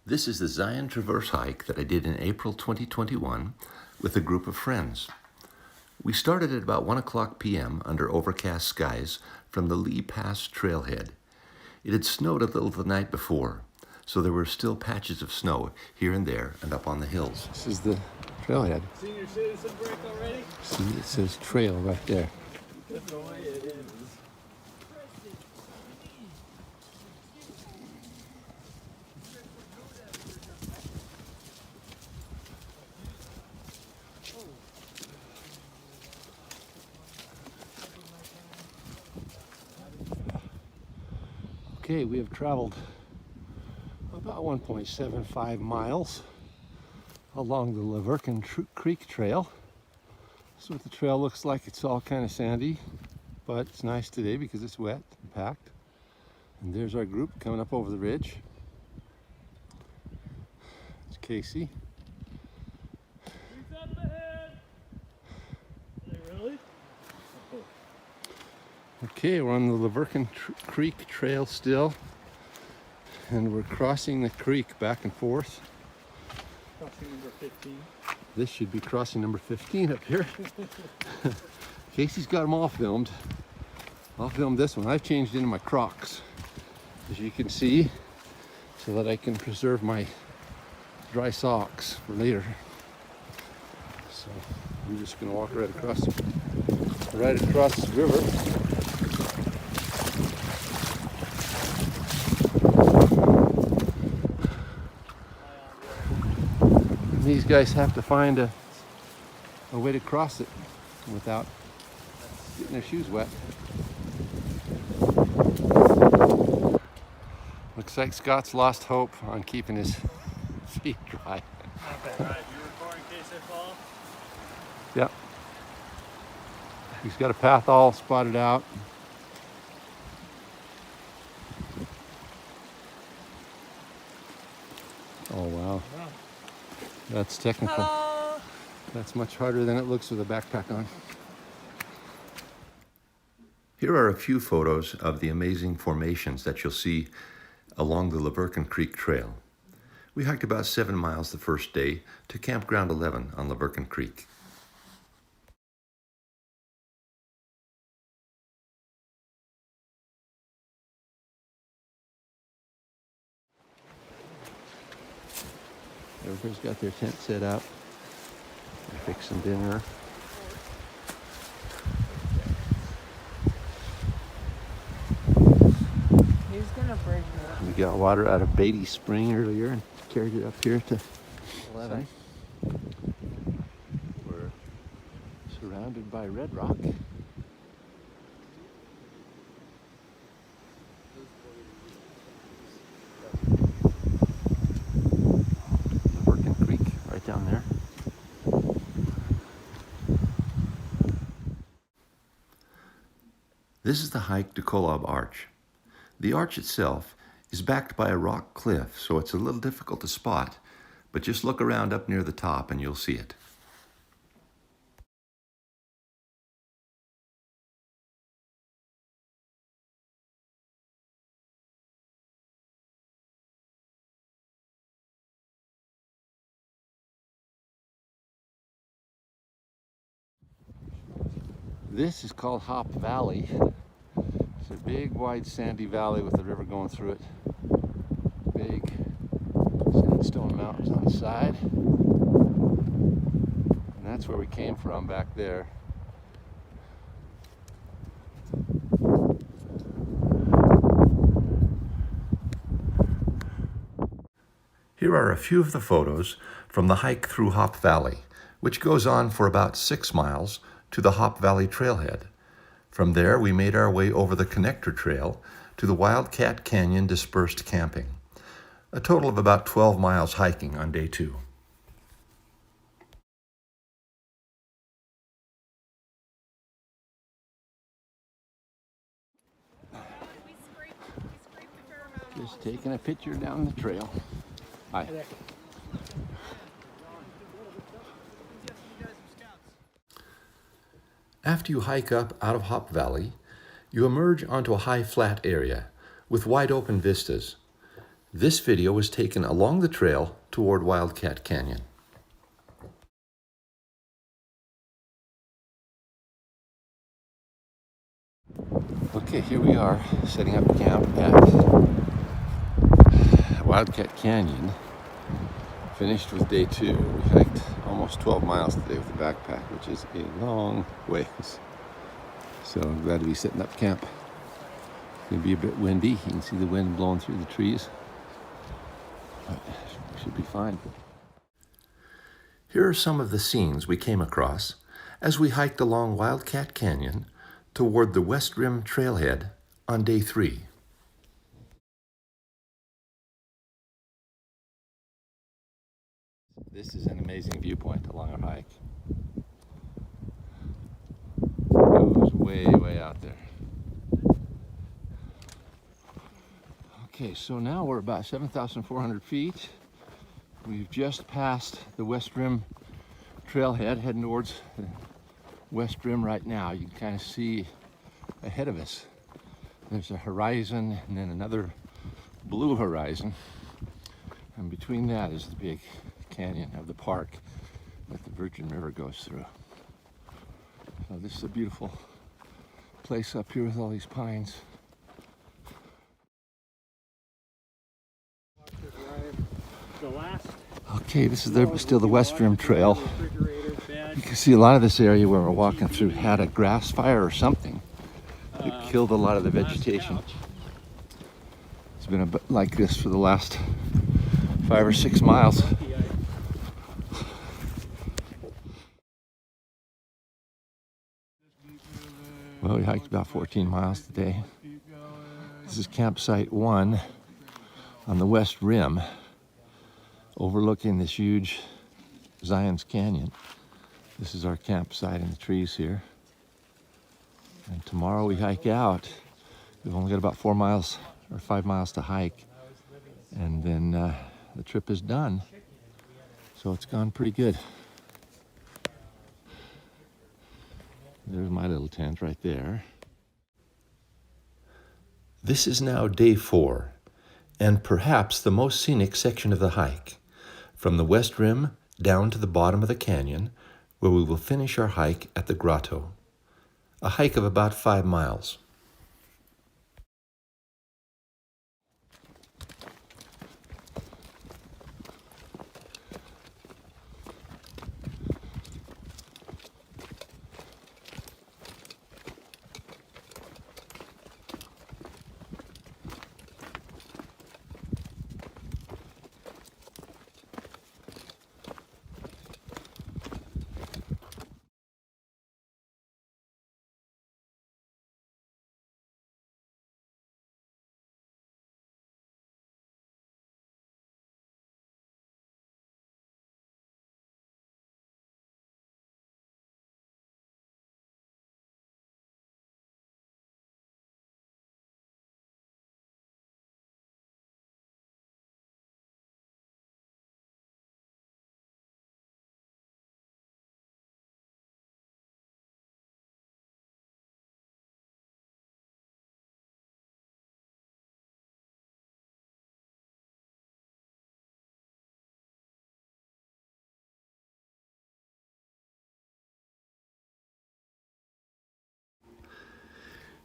This is the Zion Traverse hike that I did in April 2021 with a group of friends. We started at about 1 o'clock p.m. under overcast skies from the Lee Pass trailhead. It had snowed a little the night before, so there were still patches of snow here and there and up on the hills. This is the trailhead. Senior citizen break already? See, it says trail right there. That's the way it is. Okay, we have traveled about 1.75 miles along the Laverkin Creek Trail. This is what the trail looks like. It's all kind of sandy, but it's nice today because it's wet and packed. And there's our group coming up over the ridge. It's Casey. He's up ahead. Hey, really? Okay, we're on the Laverkin Creek Trail still, and we're crossing the creek back and forth. Crossing number 15. This should be crossing number 15 up here. Casey's got them all filmed. I'll film this one. I've changed into my Crocs, as you can see, so that I can preserve my dry socks for later. So I'm just gonna walk right across the river. These guys have to find a way to cross it without getting their shoes wet. Looks like Scott's lost hope on keeping his feet dry. Not bad. Alright, you recording in case I fall? Yep. He's got a path all spotted out. Oh wow. No. That's technical. Hello. That's much harder than it looks with a backpack on. Here are a few photos of the amazing formations that you'll see along the Laverkin Creek Trail. We hiked about 7 miles the first day to Campground 11 on Laverkin Creek. Everybody's got their tent set up. They're fixing dinner. He's gonna break it. We got water out of Beatty Spring earlier and carried it up here to 11. We're surrounded by red rock. Laverkin Creek right down there. This is the hike to Kolob Arch. The arch itself is backed by a rock cliff, so it's a little difficult to spot, but just look around up near the top and you'll see it. This is called Hop Valley. It's a big, wide, sandy valley with the river going through it. Big sandstone mountains on the side. And that's where we came from back there. Here are a few of the photos from the hike through Hop Valley, which goes on for about 6 miles to the Hop Valley Trailhead. From there, we made our way over the Connector Trail to the Wildcat Canyon Dispersed Camping. A total of about 12 miles hiking on day 2. Just taking a picture down the trail. Hi. After you hike up out of Hop Valley, you emerge onto a high flat area with wide open vistas. This video was taken along the trail toward Wildcat Canyon. Okay, here we are setting up camp at Wildcat Canyon. Finished with day 2. We hiked almost 12 miles today with the backpack, which is a long ways. So I'm glad to be setting up camp. It's going to be a bit windy. You can see the wind blowing through the trees. But we should be fine. Here are some of the scenes we came across as we hiked along Wildcat Canyon toward the West Rim Trailhead on day 3. This is an amazing viewpoint along our hike. It goes way, way out there. Okay, so now we're about 7,400 feet. We've just passed the West Rim Trailhead, heading towards the West Rim right now. You can kind of see ahead of us. There's a horizon and then another blue horizon. And between that is the big canyon of the park that the Virgin River goes through. So this is a beautiful place up here with all these pines. The last Okay, this is still the West Rim Trail. refrigerator bed. You can see a lot of this area where we're walking through had a grass fire or something. It killed a lot of the vegetation. It's been a bit like this for the last 5 or 6 miles. Well, we hiked about 14 miles today. This is campsite 1 on the West Rim, overlooking this huge Zion's Canyon. This is our campsite in the trees here. And tomorrow we hike out. We've only got about 4 miles or 5 miles to hike. And then the trip is done. So it's gone pretty good. There's my little tent right there. This is now day 4, and perhaps the most scenic section of the hike, from the West Rim down to the bottom of the canyon, where we will finish our hike at the grotto, a hike of about 5 miles.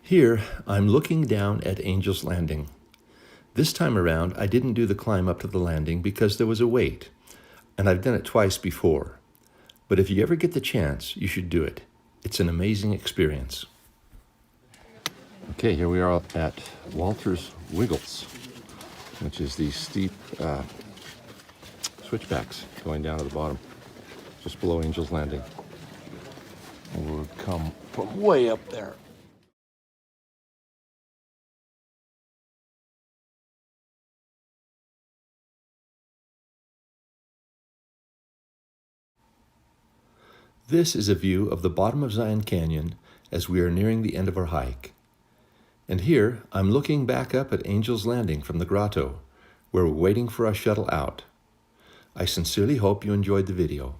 Here, I'm looking down at Angel's Landing. This time around, I didn't do the climb up to the landing because there was a wait, and I've done it twice before. But if you ever get the chance, you should do it. It's an amazing experience. Okay, here we are at Walter's Wiggles, which is these steep switchbacks going down to the bottom, just below Angel's Landing. And we'll come from way up there. This is a view of the bottom of Zion Canyon as we are nearing the end of our hike. And here, I'm looking back up at Angel's Landing from the grotto, where we're waiting for our shuttle out. I sincerely hope you enjoyed the video.